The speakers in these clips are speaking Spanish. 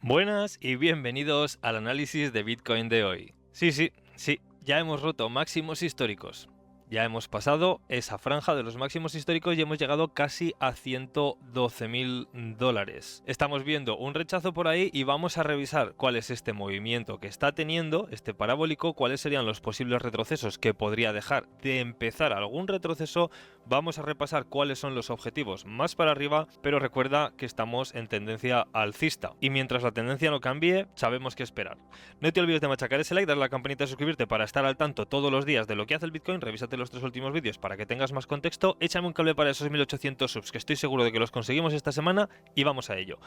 Buenas y bienvenidos al análisis de Bitcoin de hoy. Sí, ya hemos roto máximos históricos. Ya hemos pasado esa franja de los máximos históricos y hemos llegado casi a $112.000. Estamos viendo un rechazo por ahí y vamos a revisar cuál es este movimiento que está teniendo, este parabólico, cuáles serían los posibles retrocesos que podría dejar de empezar algún retroceso. Vamos a repasar cuáles son los objetivos más para arriba, pero recuerda que estamos en tendencia alcista y mientras la tendencia no cambie, sabemos qué esperar. No te olvides de machacar ese like, darle a la campanita y suscribirte para estar al tanto todos los días de lo que hace el Bitcoin. Revísate los 3 últimos vídeos para que tengas más contexto. Échame un cable para esos 1800 subs, que estoy seguro de que los conseguimos esta semana y vamos a ello.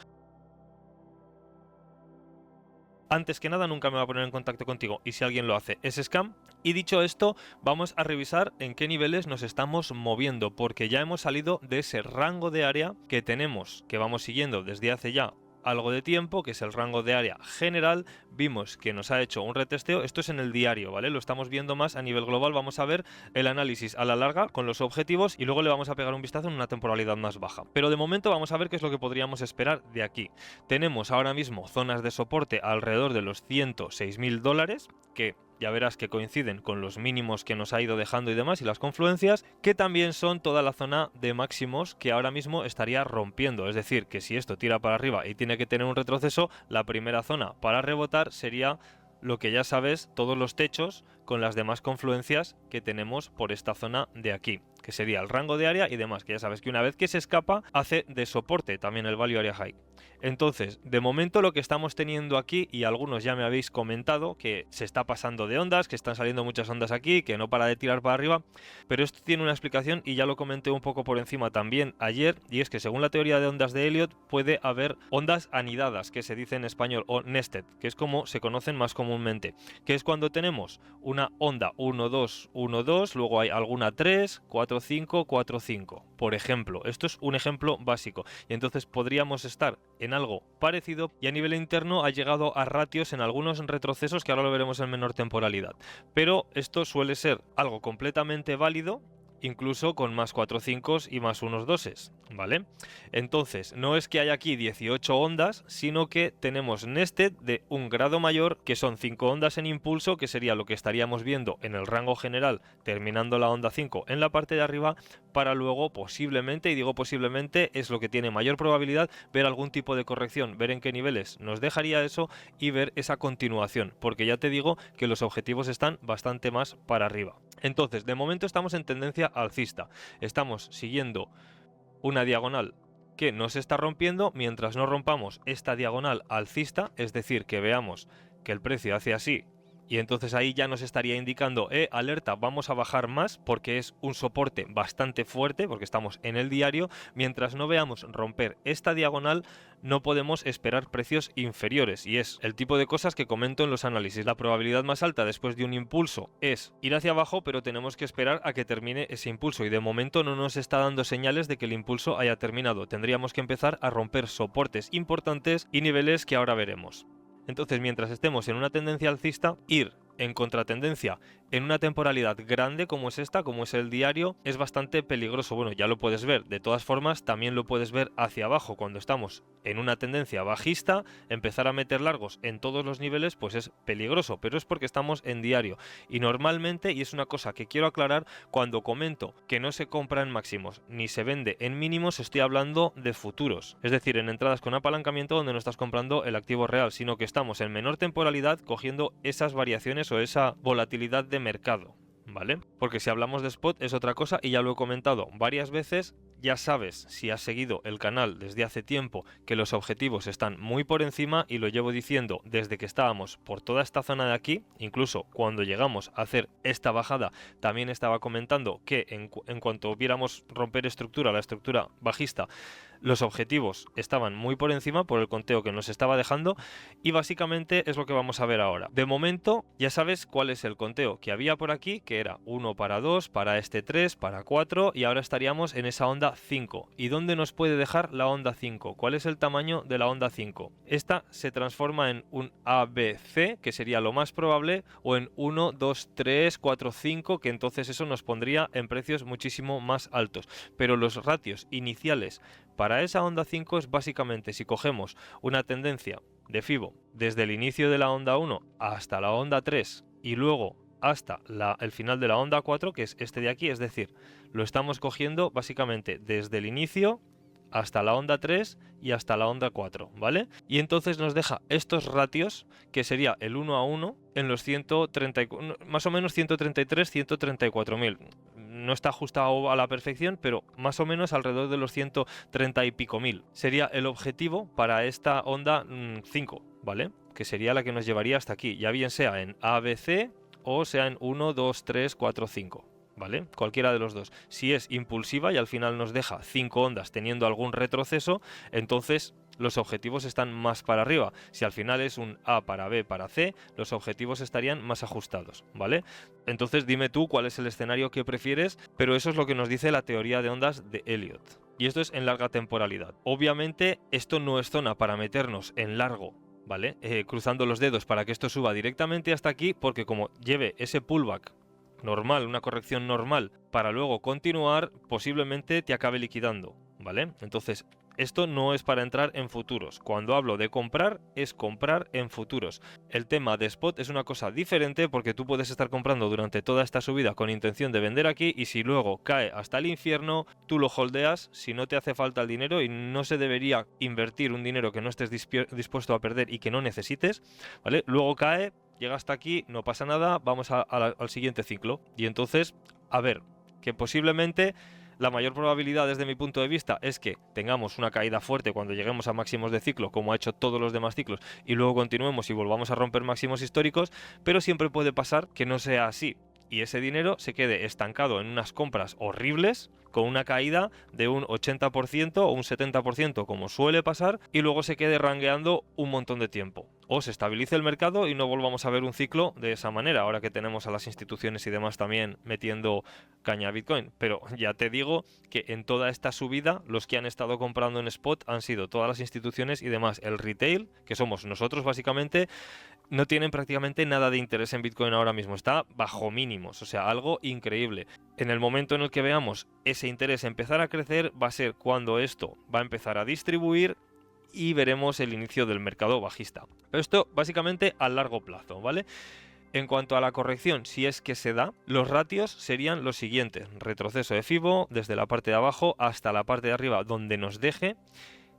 Antes que nada, nunca me voy a poner en contacto contigo y si alguien lo hace es scam. Y dicho esto, vamos a revisar en qué niveles nos estamos moviendo, porque ya hemos salido de ese rango de área que tenemos, que vamos siguiendo desde hace ya algo de tiempo, que es el rango de área general. Vimos que nos ha hecho un retesteo, esto es en el diario, ¿vale? Lo estamos viendo más a nivel global, vamos a ver el análisis a la larga con los objetivos y luego le vamos a pegar un vistazo en una temporalidad más baja. Pero de momento vamos a ver qué es lo que podríamos esperar de aquí. Tenemos ahora mismo zonas de soporte alrededor de los $106.000, que ya verás que coinciden con los mínimos que nos ha ido dejando y demás, y las confluencias, que también son toda la zona de máximos que ahora mismo estaría rompiendo. Es decir, que si esto tira para arriba y tiene que tener un retroceso, la primera zona para rebotar sería lo que ya sabes, todos los techos con las demás confluencias que tenemos por esta zona de aquí, que sería el rango de área y demás, que ya sabes que una vez que se escapa hace de soporte también el Value Area High. Entonces, de momento lo que estamos teniendo aquí, y algunos ya me habéis comentado que se está pasando de ondas, que están saliendo muchas ondas aquí, que no para de tirar para arriba, pero esto tiene una explicación y ya lo comenté un poco por encima también ayer, y es que según la teoría de ondas de Elliott puede haber ondas anidadas, que se dice en español, o nested, que es como se conocen más comúnmente, que es cuando tenemos una onda 1, 2, 1, 2, luego hay alguna 3, 4, 5, 4, 5, por ejemplo. Esto es un ejemplo básico y entonces podríamos estar en algo parecido, y a nivel interno ha llegado a ratios en algunos retrocesos que ahora lo veremos en menor temporalidad, pero esto suele ser algo completamente válido, incluso con más 4 5 y más unos 2, ¿vale? Entonces, no es que haya aquí 18 ondas, sino que tenemos nested de un grado mayor, que son 5 ondas en impulso, que sería lo que estaríamos viendo en el rango general, terminando la onda 5 en la parte de arriba, para luego posiblemente, y digo posiblemente, es lo que tiene mayor probabilidad, ver algún tipo de corrección, ver en qué niveles nos dejaría eso y ver esa continuación, porque ya te digo que los objetivos están bastante más para arriba. Entonces, de momento estamos en tendencia alcista, estamos siguiendo una diagonal que no se está rompiendo. Mientras no rompamos esta diagonal alcista, es decir, que veamos que el precio hace así, y entonces ahí ya nos estaría indicando, alerta, vamos a bajar más, porque es un soporte bastante fuerte, porque estamos en el diario. Mientras no veamos romper esta diagonal, no podemos esperar precios inferiores, y es el tipo de cosas que comento en los análisis. La probabilidad más alta después de un impulso es ir hacia abajo, pero tenemos que esperar a que termine ese impulso, y de momento no nos está dando señales de que el impulso haya terminado. Tendríamos que empezar a romper soportes importantes y niveles que ahora veremos. Entonces, mientras estemos en una tendencia alcista, ir en contratendencia en una temporalidad grande como es esta, como es el diario, es bastante peligroso. Bueno, ya lo puedes ver. De todas formas, también lo puedes ver hacia abajo. Cuando estamos en una tendencia bajista, empezar a meter largos en todos los niveles, pues es peligroso, pero es porque estamos en diario. Y normalmente, y es una cosa que quiero aclarar, cuando comento que no se compra en máximos ni se vende en mínimos, estoy hablando de futuros, es decir, en entradas con apalancamiento donde no estás comprando el activo real, sino que estamos en menor temporalidad cogiendo esas variaciones o esa volatilidad de mercado, ¿vale? Porque si hablamos de spot es otra cosa, y ya lo he comentado varias veces. Ya sabes, si has seguido el canal desde hace tiempo, que los objetivos están muy por encima, y lo llevo diciendo desde que estábamos por toda esta zona de aquí. Incluso cuando llegamos a hacer esta bajada también estaba comentando que en cuanto viéramos romper estructura, la estructura bajista, los objetivos estaban muy por encima por el conteo que nos estaba dejando, y básicamente es lo que vamos a ver ahora. De momento ya sabes cuál es el conteo que había por aquí, que era 1 para 2, para este 3, para 4, y ahora estaríamos en esa onda 5. ¿Y dónde nos puede dejar la onda 5? ¿Cuál es el tamaño de la onda 5? Esta se transforma en un ABC, que sería lo más probable, o en 1, 2, 3, 4, 5, que entonces eso nos pondría en precios muchísimo más altos. Pero los ratios iniciales para esa onda 5 es básicamente, si cogemos una tendencia de FIBO desde el inicio de la onda 1 hasta la onda 3 y luego hasta el final de la onda 4, que es este de aquí, es decir, lo estamos cogiendo básicamente desde el inicio hasta la onda 3 y hasta la onda 4, ¿vale? Y entonces nos deja estos ratios, que sería el 1 a 1 en los 130, más o menos 133, 134.000. No está ajustado a la perfección, pero más o menos alrededor de los 130 y pico mil. Sería el objetivo para esta onda 5, ¿vale? Que sería la que nos llevaría hasta aquí, ya bien sea en ABC o sea en 1, 2, 3, 4, 5. ¿Vale? Cualquiera de los dos. Si es impulsiva y al final nos deja 5 ondas teniendo algún retroceso, entonces los objetivos están más para arriba. Si al final es un A para B para C, los objetivos estarían más ajustados, ¿vale? Entonces dime tú cuál es el escenario que prefieres, pero eso es lo que nos dice la teoría de ondas de Elliott. Y esto es en larga temporalidad. Obviamente esto no es zona para meternos en largo, ¿vale? Cruzando los dedos para que esto suba directamente hasta aquí, porque como lleve ese pullback normal, una corrección normal, para luego continuar, posiblemente te acabe liquidando, ¿vale? Entonces, esto no es para entrar en futuros. Cuando hablo de comprar, es comprar en futuros. El tema de spot es una cosa diferente porque tú puedes estar comprando durante toda esta subida con intención de vender aquí y si luego cae hasta el infierno, tú lo holdeas si no te hace falta el dinero y no se debería invertir un dinero que no estés dispuesto a perder y que no necesites, ¿vale? Luego cae, llega hasta aquí, no pasa nada, vamos al siguiente ciclo. Y entonces, a ver, que posiblemente la mayor probabilidad desde mi punto de vista es que tengamos una caída fuerte cuando lleguemos a máximos de ciclo, como ha hecho todos los demás ciclos, y luego continuemos y volvamos a romper máximos históricos, pero siempre puede pasar que no sea así. Y ese dinero se quede estancado en unas compras horribles con una caída de un 80% o un 70% como suele pasar y luego se quede rangueando un montón de tiempo. O se estabilice el mercado y no volvamos a ver un ciclo de esa manera, ahora que tenemos a las instituciones y demás también metiendo caña a Bitcoin. Pero ya te digo que en toda esta subida los que han estado comprando en spot han sido todas las instituciones y demás. El retail, que somos nosotros básicamente, no tienen prácticamente nada de interés en Bitcoin ahora mismo, está bajo mínimos, o sea, algo increíble. En el momento en el que veamos ese interés empezar a crecer, va a ser cuando esto va a empezar a distribuir y veremos el inicio del mercado bajista. Pero esto básicamente a largo plazo, ¿vale? En cuanto a la corrección, si es que se da, los ratios serían los siguientes. Retroceso de FIBO desde la parte de abajo hasta la parte de arriba donde nos deje.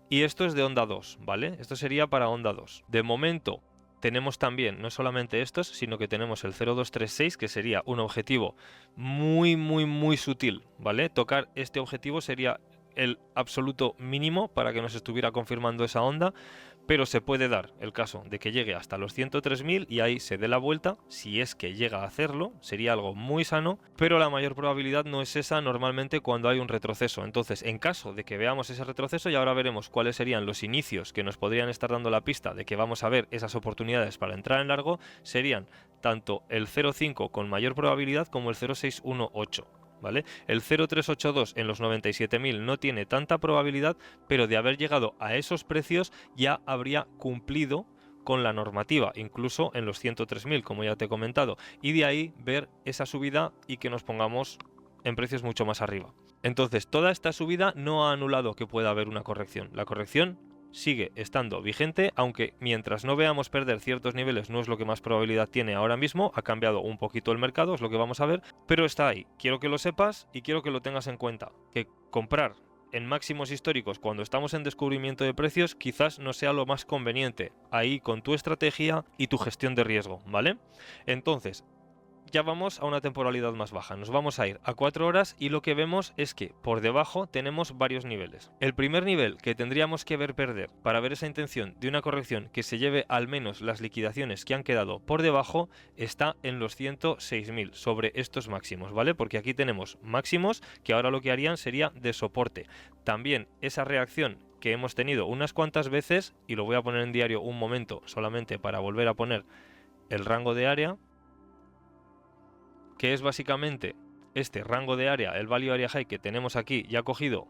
Y esto es de onda 2, ¿vale? Esto sería para onda 2. De momento tenemos también, no solamente estos, sino que tenemos el 0,236, que sería un objetivo muy sutil, ¿vale? Tocar este objetivo sería el absoluto mínimo para que nos estuviera confirmando esa onda, pero se puede dar el caso de que llegue hasta los 103.000 y ahí se dé la vuelta. Si es que llega a hacerlo, sería algo muy sano, pero la mayor probabilidad no es esa normalmente cuando hay un retroceso. Entonces, en caso de que veamos ese retroceso, y ahora veremos cuáles serían los inicios que nos podrían estar dando la pista de que vamos a ver esas oportunidades para entrar en largo, serían tanto el 0,5 con mayor probabilidad como el 0,618. ¿Vale? El 0,382 en los 97.000 no tiene tanta probabilidad, pero de haber llegado a esos precios ya habría cumplido con la normativa, incluso en los 103.000, como ya te he comentado, y de ahí ver esa subida y que nos pongamos en precios mucho más arriba. Entonces, toda esta subida no ha anulado que pueda haber una corrección. La corrección sigue estando vigente, aunque mientras no veamos perder ciertos niveles no es lo que más probabilidad tiene ahora mismo. Ha cambiado un poquito el mercado, es lo que vamos a ver, pero está ahí. Quiero que lo sepas y quiero que lo tengas en cuenta, que comprar en máximos históricos cuando estamos en descubrimiento de precios quizás no sea lo más conveniente, ahí con tu estrategia y tu gestión de riesgo, ¿vale? Entonces, ya vamos a una temporalidad más baja, nos vamos a ir a 4 horas y lo que vemos es que por debajo tenemos varios niveles. El primer nivel que tendríamos que ver perder para ver esa intención de una corrección que se lleve al menos las liquidaciones que han quedado por debajo está en los 106.000 sobre estos máximos, ¿vale? Porque aquí tenemos máximos que ahora lo que harían sería de soporte. También esa reacción que hemos tenido unas cuantas veces, y lo voy a poner en diario un momento solamente para volver a poner el rango de área, que es básicamente este rango de área, el Value Area High que tenemos aquí ya cogido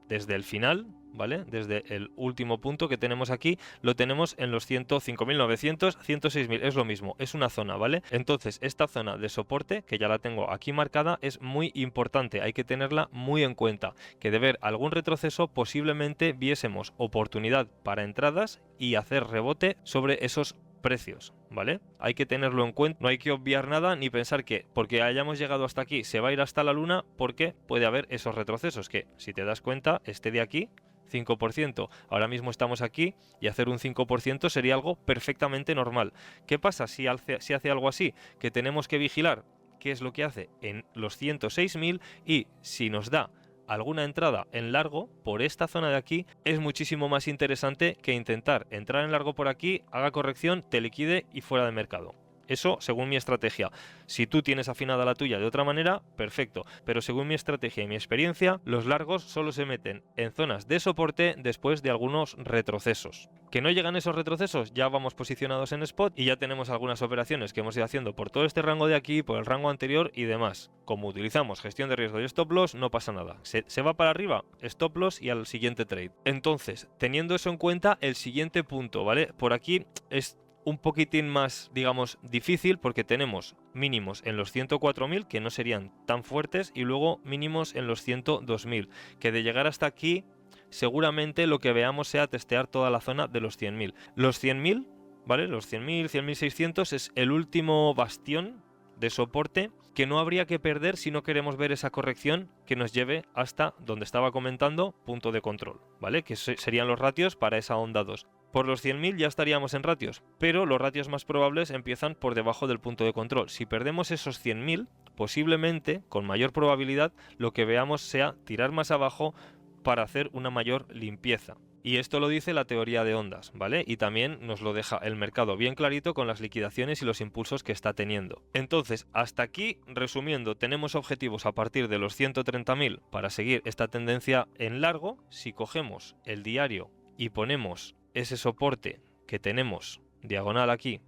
desde el final, ¿vale? Desde el último punto que tenemos aquí, lo tenemos en los 105.900, 106.000, es lo mismo, es una zona, ¿vale? Entonces, esta zona de soporte, que ya la tengo aquí marcada, es muy importante, hay que tenerla muy en cuenta, que de ver algún retroceso posiblemente viésemos oportunidad para entradas y hacer rebote sobre esos precios, ¿vale? Hay que tenerlo en cuenta, no hay que obviar nada ni pensar que porque hayamos llegado hasta aquí se va a ir hasta la luna, porque puede haber esos retrocesos que, si te das cuenta, este de aquí 5%. Ahora mismo estamos aquí y hacer un 5% sería algo perfectamente normal. ¿Qué pasa si hace algo así? Que tenemos que vigilar qué es lo que hace en los 106.000 y si nos da alguna entrada en largo por esta zona de aquí, es muchísimo más interesante que intentar entrar en largo por aquí, haga corrección, te liquide y fuera de mercado. Eso según mi estrategia. Si tú tienes afinada la tuya de otra manera, perfecto. Pero según mi estrategia y mi experiencia, los largos solo se meten en zonas de soporte después de algunos retrocesos. Que no llegan esos retrocesos, ya vamos posicionados en spot y ya tenemos algunas operaciones que hemos ido haciendo por todo este rango de aquí, por el rango anterior y demás. Como utilizamos gestión de riesgo y stop loss, no pasa nada. Se va para arriba, stop loss y al siguiente trade. Entonces, teniendo eso en cuenta, el siguiente punto, ¿vale? Por aquí es un poquitín más, digamos, difícil porque tenemos mínimos en los 104.000 que no serían tan fuertes y luego mínimos en los 102.000, que de llegar hasta aquí seguramente lo que veamos sea testear toda la zona de los 100.000. Los 100.000, ¿vale? Los 100.000, 100.600 es el último bastión de soporte que no habría que perder si no queremos ver esa corrección que nos lleve hasta donde estaba comentando, punto de control, ¿vale? Que serían los ratios para esa onda 2. Por los 100.000 ya estaríamos en ratios, pero los ratios más probables empiezan por debajo del punto de control. Si perdemos esos 100.000, posiblemente, con mayor probabilidad, lo que veamos sea tirar más abajo para hacer una mayor limpieza. Y esto lo dice la teoría de ondas, ¿vale? Y también nos lo deja el mercado bien clarito con las liquidaciones y los impulsos que está teniendo. Entonces, hasta aquí, resumiendo, tenemos objetivos a partir de los 130.000 para seguir esta tendencia en largo. Si cogemos el diario y ponemos ese soporte que tenemos diagonal aquí,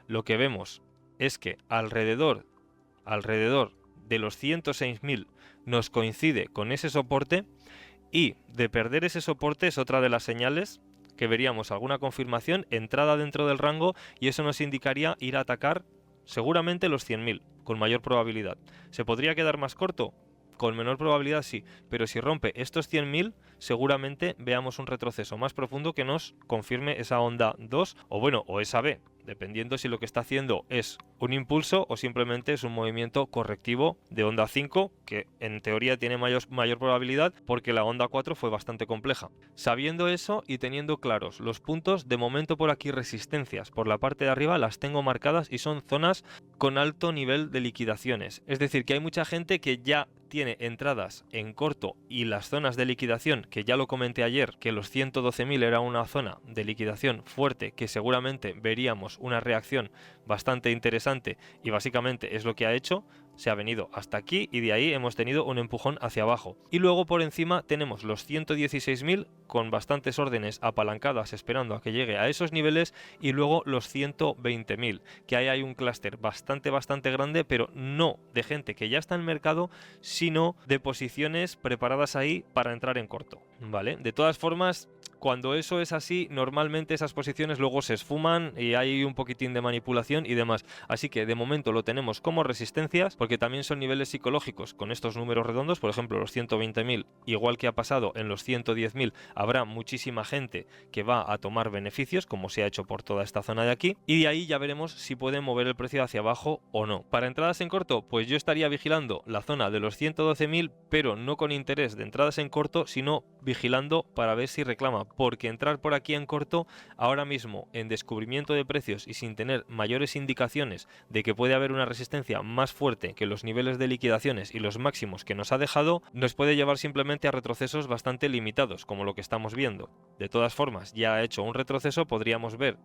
lo que vemos es que alrededor de los 106.000 nos coincide con ese soporte, y de perder ese soporte es otra de las señales que veríamos alguna confirmación, entrada dentro del rango, y eso nos indicaría ir a atacar seguramente los 100.000 con mayor probabilidad. ¿Se podría quedar más corto? Con menor probabilidad sí, pero si rompe estos 100.000 seguramente veamos un retroceso más profundo que nos confirme esa onda 2 o bueno, o esa B, dependiendo si lo que está haciendo es un impulso o simplemente es un movimiento correctivo de onda 5, que en teoría tiene mayor probabilidad porque la onda 4 fue bastante compleja. Sabiendo eso y teniendo claros los puntos, de momento por aquí resistencias por la parte de arriba las tengo marcadas y son zonas con alto nivel de liquidaciones. Es decir, que hay mucha gente que ya tiene entradas en corto y las zonas de liquidación, que ya lo comenté ayer, que los 112.000 era una zona de liquidación fuerte que seguramente veríamos una reacción bastante interesante y básicamente es lo que ha hecho. Se ha venido hasta aquí y de ahí hemos tenido un empujón hacia abajo. Y luego por encima tenemos los 116.000 con bastantes órdenes apalancadas esperando a que llegue a esos niveles y luego los 120.000, que ahí hay un clúster bastante grande, pero no de gente que ya está en el mercado, sino de posiciones preparadas ahí para entrar en corto, ¿vale? De todas formas, cuando eso es así, normalmente esas posiciones luego se esfuman y hay un poquitín de manipulación y demás. Así que de momento lo tenemos como resistencias, porque también son niveles psicológicos con estos números redondos. Por ejemplo, los 120.000, igual que ha pasado en los 110.000, habrá muchísima gente que va a tomar beneficios, como se ha hecho por toda esta zona de aquí. Y de ahí ya veremos si pueden mover el precio hacia abajo o no. Para entradas en corto, pues yo estaría vigilando la zona de los 112.000, pero no con interés de entradas en corto, sino vigilando para ver si reclama, porque entrar por aquí en corto ahora mismo en descubrimiento de precios y sin tener mayores indicaciones de que puede haber una resistencia más fuerte que los niveles de liquidaciones y los máximos que nos ha dejado, nos puede llevar simplemente a retrocesos bastante limitados, como lo que estamos viendo. De todas formas, ya ha hecho un retroceso, podríamos ver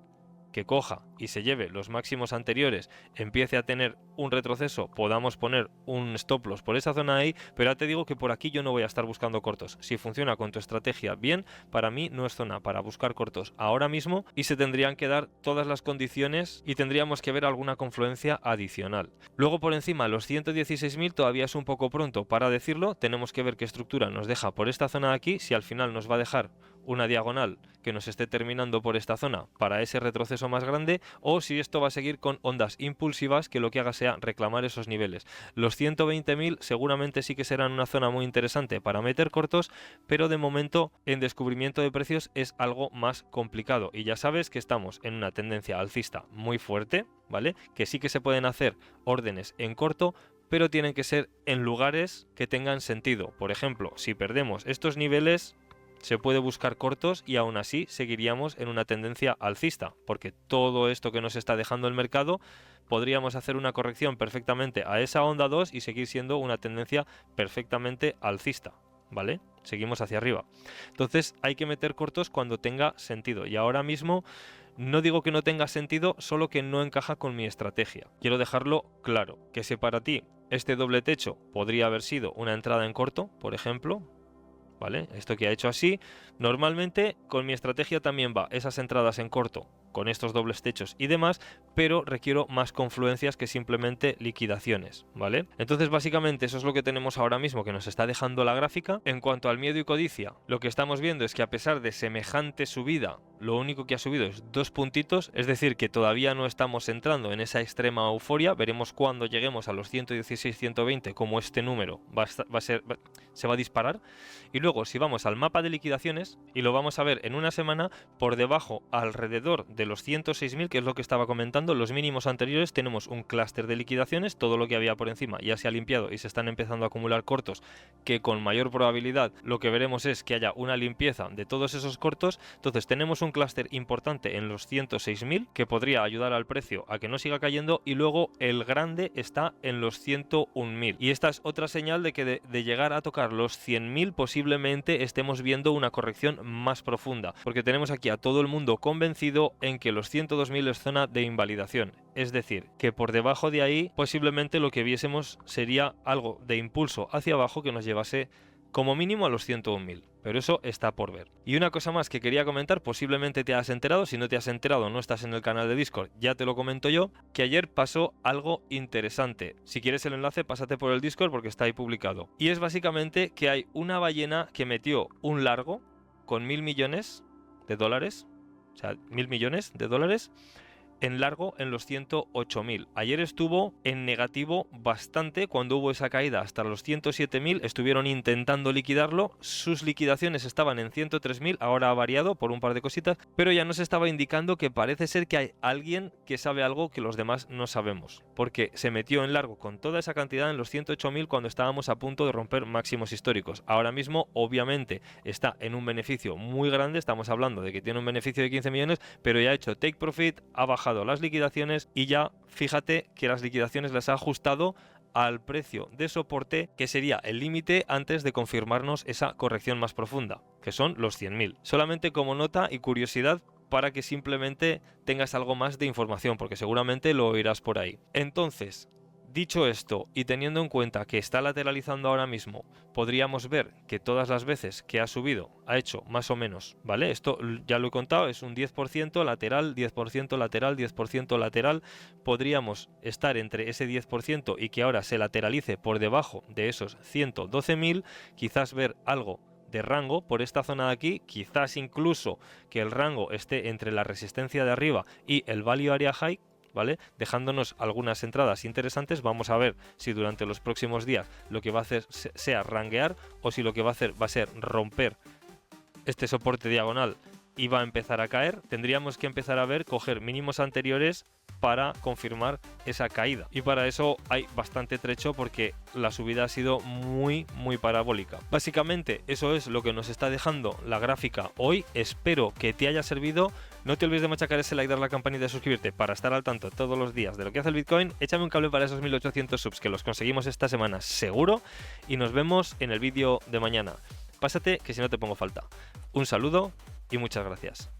que coja y se lleve los máximos anteriores, empiece a tener un retroceso, podamos poner un stop loss por esa zona ahí, pero ya te digo que por aquí yo no voy a estar buscando cortos. Si funciona con tu estrategia bien, para mí no es zona para buscar cortos ahora mismo y se tendrían que dar todas las condiciones y tendríamos que ver alguna confluencia adicional. Luego por encima los 116.000 todavía es un poco pronto para decirlo, tenemos que ver qué estructura nos deja por esta zona de aquí, si al final nos va a dejar una diagonal que nos esté terminando por esta zona para ese retroceso más grande, o si esto va a seguir con ondas impulsivas que lo que haga sea reclamar esos niveles. Los 120.000 seguramente sí que serán una zona muy interesante para meter cortos, pero de momento en descubrimiento de precios es algo más complicado y ya sabes que estamos en una tendencia alcista muy fuerte, ¿vale? Que sí que se pueden hacer órdenes en corto, pero tienen que ser en lugares que tengan sentido. Por ejemplo, si perdemos estos niveles, se puede buscar cortos y aún así seguiríamos en una tendencia alcista, porque todo esto que nos está dejando el mercado podríamos hacer una corrección perfectamente a esa onda 2 y seguir siendo una tendencia perfectamente alcista, ¿vale? Seguimos hacia arriba. Entonces hay que meter cortos cuando tenga sentido y ahora mismo no digo que no tenga sentido, solo que no encaja con mi estrategia. Quiero dejarlo claro, que si para ti este doble techo podría haber sido una entrada en corto, por ejemplo, ¿vale? Esto que ha hecho así, normalmente con mi estrategia también va esas entradas en corto con estos dobles techos y demás, pero requiero más confluencias que simplemente liquidaciones, ¿vale? Entonces básicamente eso es lo que tenemos ahora mismo que nos está dejando la gráfica. En cuanto al miedo y codicia, lo que estamos viendo es que a pesar de semejante subida, lo único que ha subido es 2 puntitos, es decir que todavía no estamos entrando en esa extrema euforia. Veremos cuando lleguemos a los 116-120 como este número se va a disparar. Y luego si vamos al mapa de liquidaciones y lo vamos a ver en una semana, por debajo alrededor de los 106.000, que es lo que estaba comentando, los mínimos anteriores, tenemos un clúster de liquidaciones, todo lo que había por encima ya se ha limpiado y se están empezando a acumular cortos, que con mayor probabilidad lo que veremos es que haya una limpieza de todos esos cortos. Entonces tenemos un clúster importante en los 106.000 que podría ayudar al precio a que no siga cayendo, y luego el grande está en los 101.000 y esta es otra señal de que de llegar a tocar los 100.000 posiblemente estemos viendo una corrección más profunda, porque tenemos aquí a todo el mundo convencido en que los 102.000 es zona de invalidación, es decir, que por debajo de ahí posiblemente lo que viésemos sería algo de impulso hacia abajo que nos llevase como mínimo a los 101.000, pero eso está por ver. Y una cosa más que quería comentar, posiblemente te has enterado, si no te has enterado no estás en el canal de Discord, ya te lo comento yo, que ayer pasó algo interesante. Si quieres el enlace, pásate por el Discord porque está ahí publicado. Y es básicamente que hay una ballena que metió un largo con 1.000 millones de dólares, o sea, 1.000 millones de dólares en largo en los 108.000. Ayer estuvo en negativo bastante cuando hubo esa caída hasta los 107.000, estuvieron intentando liquidarlo, sus liquidaciones estaban en 103.000, ahora ha variado por un par de cositas, pero ya nos estaba indicando que parece ser que hay alguien que sabe algo que los demás no sabemos, porque se metió en largo con toda esa cantidad en los 108.000 cuando estábamos a punto de romper máximos históricos. Ahora mismo obviamente está en un beneficio muy grande, estamos hablando de que tiene un beneficio de 15 millones, pero ya ha hecho take profit, ha bajado las liquidaciones y ya fíjate que las liquidaciones las ha ajustado al precio de soporte que sería el límite antes de confirmarnos esa corrección más profunda, que son los 100.000. Solamente como nota y curiosidad para que simplemente tengas algo más de información, porque seguramente lo oirás por ahí. Entonces, dicho esto y teniendo en cuenta que está lateralizando ahora mismo, podríamos ver que todas las veces que ha subido ha hecho más o menos, ¿vale? Esto ya lo he contado, es un 10% lateral, 10% lateral, 10% lateral. Podríamos estar entre ese 10% y que ahora se lateralice por debajo de esos 112.000, quizás ver algo de rango por esta zona de aquí, quizás incluso que el rango esté entre la resistencia de arriba y el value area high, ¿vale? Dejándonos algunas entradas interesantes. Vamos a ver si durante los próximos días lo que va a hacer sea ranguear o si lo que va a hacer va a ser romper este soporte diagonal y va a empezar a caer. Tendríamos que empezar a ver coger mínimos anteriores para confirmar esa caída, y para eso hay bastante trecho porque la subida ha sido muy parabólica. Básicamente eso es lo que nos está dejando la gráfica hoy. Espero que te haya servido. No te olvides de machacar ese like, dar la campanita y suscribirte para estar al tanto todos los días de lo que hace el Bitcoin. Échame un cable para esos 1800 subs que los conseguimos esta semana seguro, y nos vemos en el vídeo de mañana. Pásate que si no te pongo falta. Un saludo y muchas gracias.